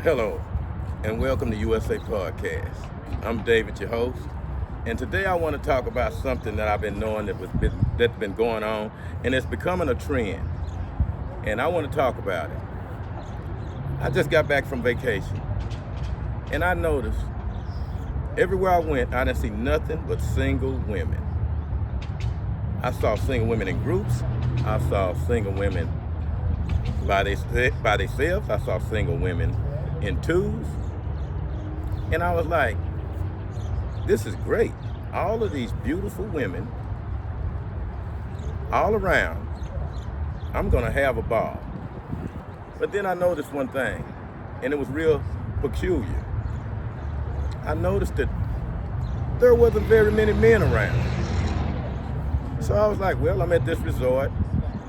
Hello, and welcome to USA Podcast. I'm David, your host, and today I want to talk about something that I've been knowing that's been going on, and it's becoming a trend, and I want to talk about it. I just got back from vacation, and I noticed everywhere I went, I didn't see nothing but single women. I saw single women in groups. I saw single women by themselves. I saw single women in twos. And I was like, this is great. All of these beautiful women all around. I'm gonna have a ball. But then I noticed one thing, and it was real peculiar. I noticed that there wasn't very many men around. So I was like, well, I'm at this resort,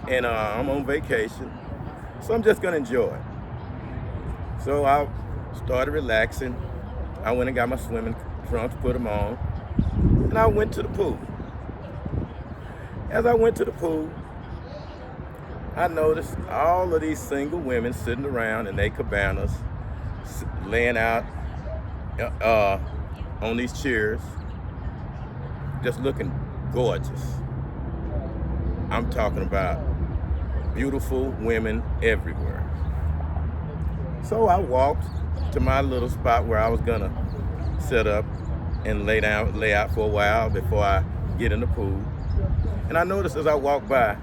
and I'm on vacation, so I'm just gonna enjoy it. So I started relaxing. I went and got my swimming trunks, put them on, and I went to the pool. As I went to the pool, I noticed all of these single women sitting around in their cabanas, laying out on these chairs, just looking gorgeous. I'm talking about beautiful women everywhere. So I walked to my little spot where I was gonna set up and lay out for a while before I get in the pool. And I noticed as I walked by,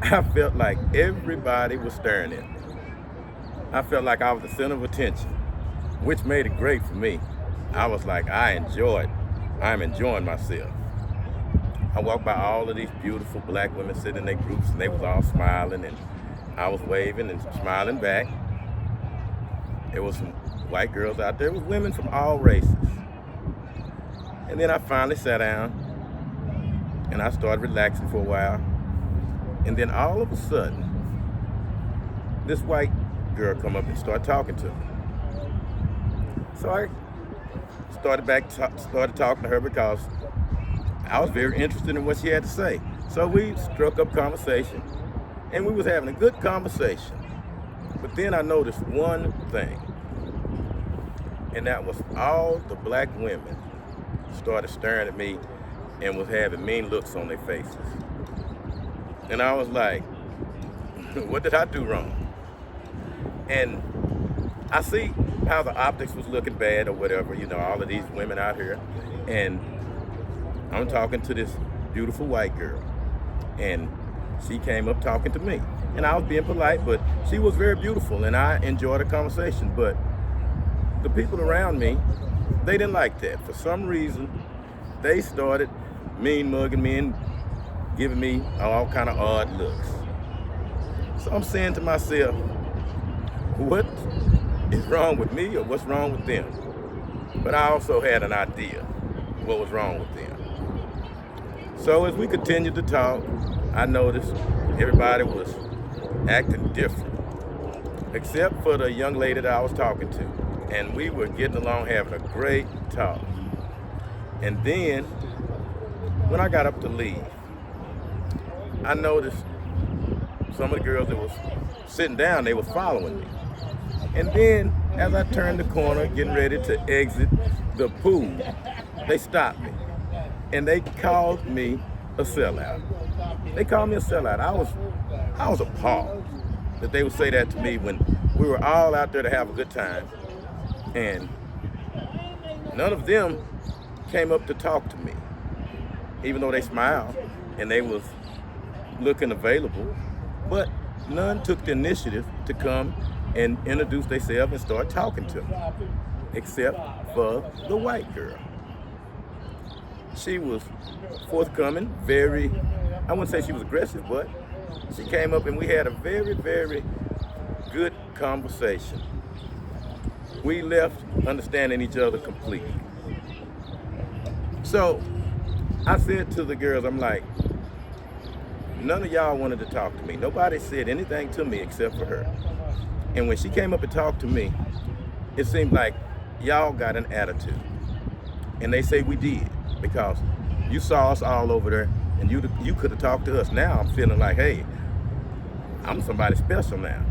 I felt like everybody was staring at me. I felt like I was the center of attention, which made it great for me. I was like, I'm enjoying myself. I walked by all of these beautiful black women sitting in their groups, and they was all smiling, and I was waving and smiling back. There was some white girls out there. It was women from all races. And then I finally sat down, and I started relaxing for a while. And then all of a sudden, this white girl come up and started talking to me. So I started talking to her because I was very interested in what she had to say. So we struck up conversation, and we was having a good conversation. But then I noticed one thing, and that was all the black women started staring at me and was having mean looks on their faces. And I was like, what did I do wrong? And I see how the optics was looking bad or whatever, all of these women out here. And I'm talking to this beautiful white girl, and she came up talking to me. And I was being polite, but she was very beautiful, and I enjoyed the conversation. But the people around me, they didn't like that. For some reason, they started mean mugging me and giving me all kind of odd looks. So I'm saying to myself, what is wrong with me or what's wrong with them? But I also had an idea what was wrong with them. So as we continued to talk, I noticed everybody was acting different, except for the young lady that I was talking to. And we were getting along, having a great talk. And then, when I got up to leave, I noticed some of the girls that was sitting down, they were following me. And then, as I turned the corner, getting ready to exit the pool, they stopped me. And they called me a sellout. They called me a sellout. I was appalled that they would say that to me when we were all out there to have a good time. And none of them came up to talk to me, even though they smiled and they was looking available. But none took the initiative to come and introduce themselves and start talking to me, except for the white girl. She was forthcoming, I wouldn't say she was aggressive, but she came up and we had a very, very good conversation. We left understanding each other completely. So I said to the girls, I'm like, none of y'all wanted to talk to me. Nobody said anything to me except for her. And when she came up and talked to me, it seemed like y'all got an attitude. And they say we did, because you saw us all over there and you could have talked to us. Now I'm feeling like, hey, I'm somebody special now.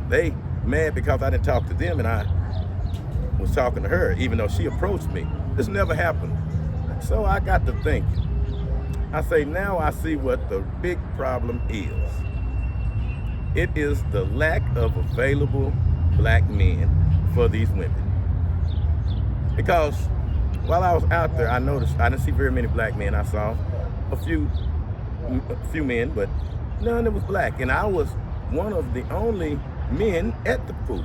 They mad because I didn't talk to them and I was talking to her, even though she approached me. This never happened. So I got to thinking. I say, now I see what the big problem is. It is the lack of available black men for these women. Because while I was out there, I noticed I didn't see very many black men. I saw a few men, but none that was black. And I was one of the only men at the pool.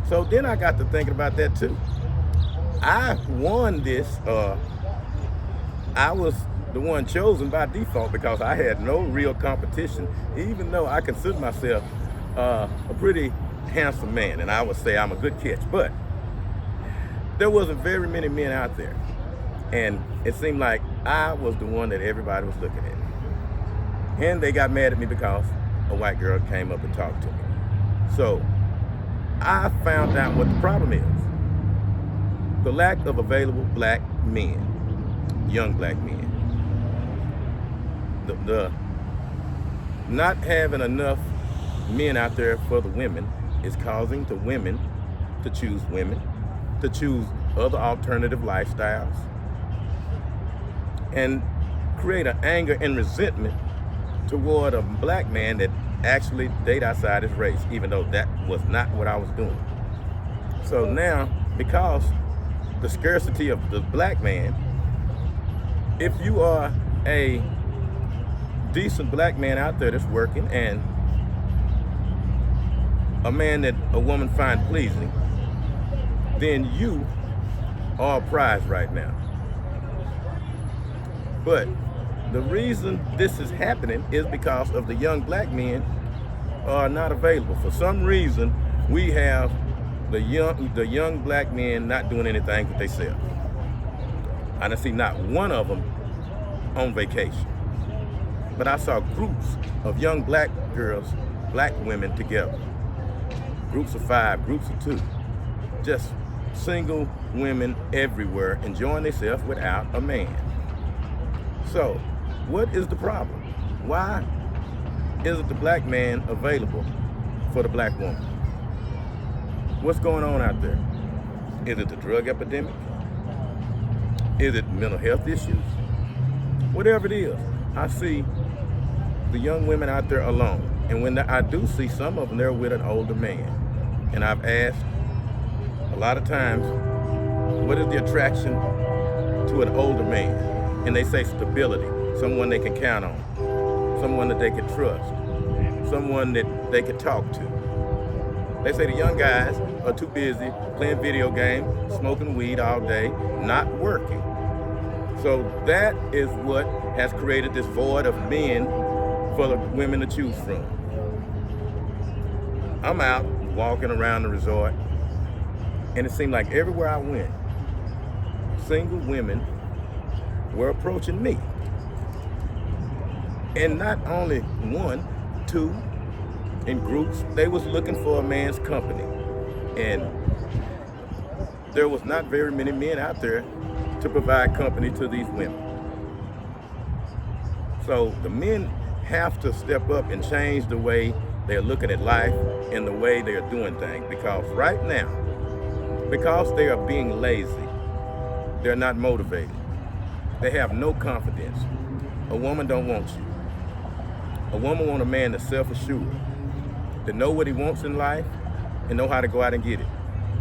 So then I got to thinking about that too. I won this, I was the one chosen by default because I had no real competition, even though I consider myself a pretty handsome man, and I would say I'm a good catch. But there wasn't very many men out there, and it seemed like I was the one that everybody was looking at. And they got mad at me because a white girl came up and talked to me. So I found out what the problem is. The lack of available black men, young black men. The not having enough men out there for the women is causing the women to choose other alternative lifestyles, and create an anger and resentment toward a black man that actually date outside his race, even though that was not what I was doing. So now, because the scarcity of the black man, if you are a decent black man out there that's working and a man that a woman finds pleasing, then you are a prize right now. But the reason this is happening is because of the young black men are not available. For some reason, we have the young black men not doing anything with themselves. I didn't see not one of them on vacation. But I saw groups of young black girls, black women together. Groups of 5, groups of 2. Just single women everywhere enjoying themselves without a man. So, what is the problem? Why isn't the black man available for the black woman? What's going on out there? Is it the drug epidemic? Is it mental health issues? Whatever it is, I see the young women out there alone. And when I do see some of them, they're with an older man. And I've asked a lot of times, what is the attraction to an older man? And they say stability, someone they can count on, someone that they can trust, someone that they can talk to. They say the young guys are too busy playing video games, smoking weed all day, not working. So that is what has created this void of men for the women to choose from. I'm out walking around the resort, and it seemed like everywhere I went, single women were approaching me. And not only 1, 2, in groups, they was looking for a man's company. And there was not very many men out there to provide company to these women. So the men have to step up and change the way they're looking at life and the way they're doing things. Because right now, because they are being lazy, they're not motivated. They have no confidence. A woman don't want you. A woman wants a man that's self-assured, that know what he wants in life and know how to go out and get it.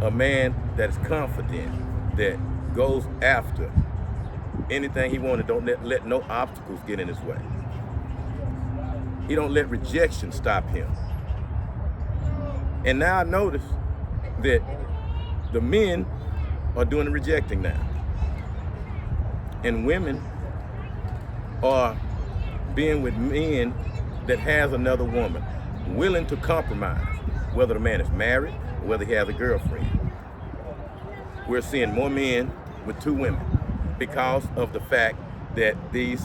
A man that's confident, that goes after anything he wants, don't let no obstacles get in his way. He don't let rejection stop him. And now I notice that the men are doing the rejecting now. And women are being with men that has another woman, willing to compromise, whether the man is married or whether he has a girlfriend. We're seeing more men with 2 women because of the fact that these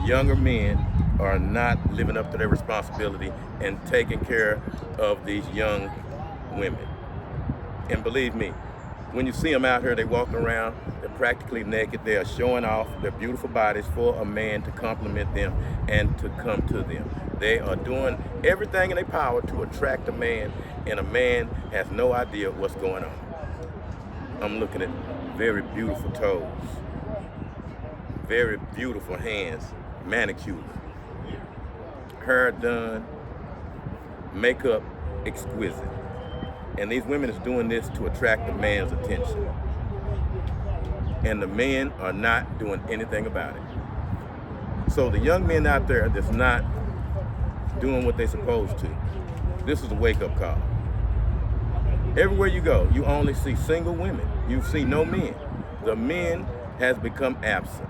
younger men are not living up to their responsibility and taking care of these young women. And believe me, when you see them out here, they walk around, they're practically naked, they are showing off their beautiful bodies for a man to compliment them and to come to them. They are doing everything in their power to attract a man, and a man has no idea what's going on. I'm looking at very beautiful toes, very beautiful hands, manicured, hair done, makeup exquisite. And these women is doing this to attract the man's attention. And the men are not doing anything about it. So the young men out there that's not doing what they're supposed to, this is a wake-up call. Everywhere you go, you only see single women. You see no men. The men has become absent.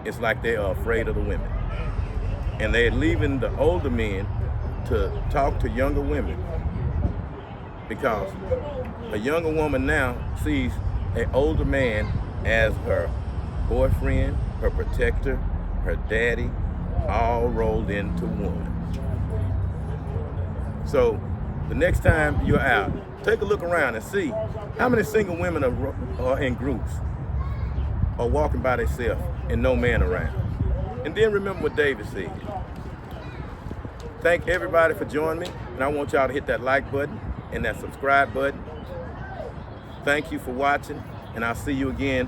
It's like they are afraid of the women. And they're leaving the older men to talk to younger women, because a younger woman now sees an older man as her boyfriend, her protector, her daddy, all rolled into one. So the next time you're out, take a look around and see how many single women are in groups or walking by themselves and no man around. And then remember what David said. Thank everybody for joining me, and I want y'all to hit that like button and that subscribe button. Thank you for watching, and I'll see you again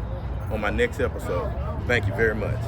on my next episode. Thank you very much.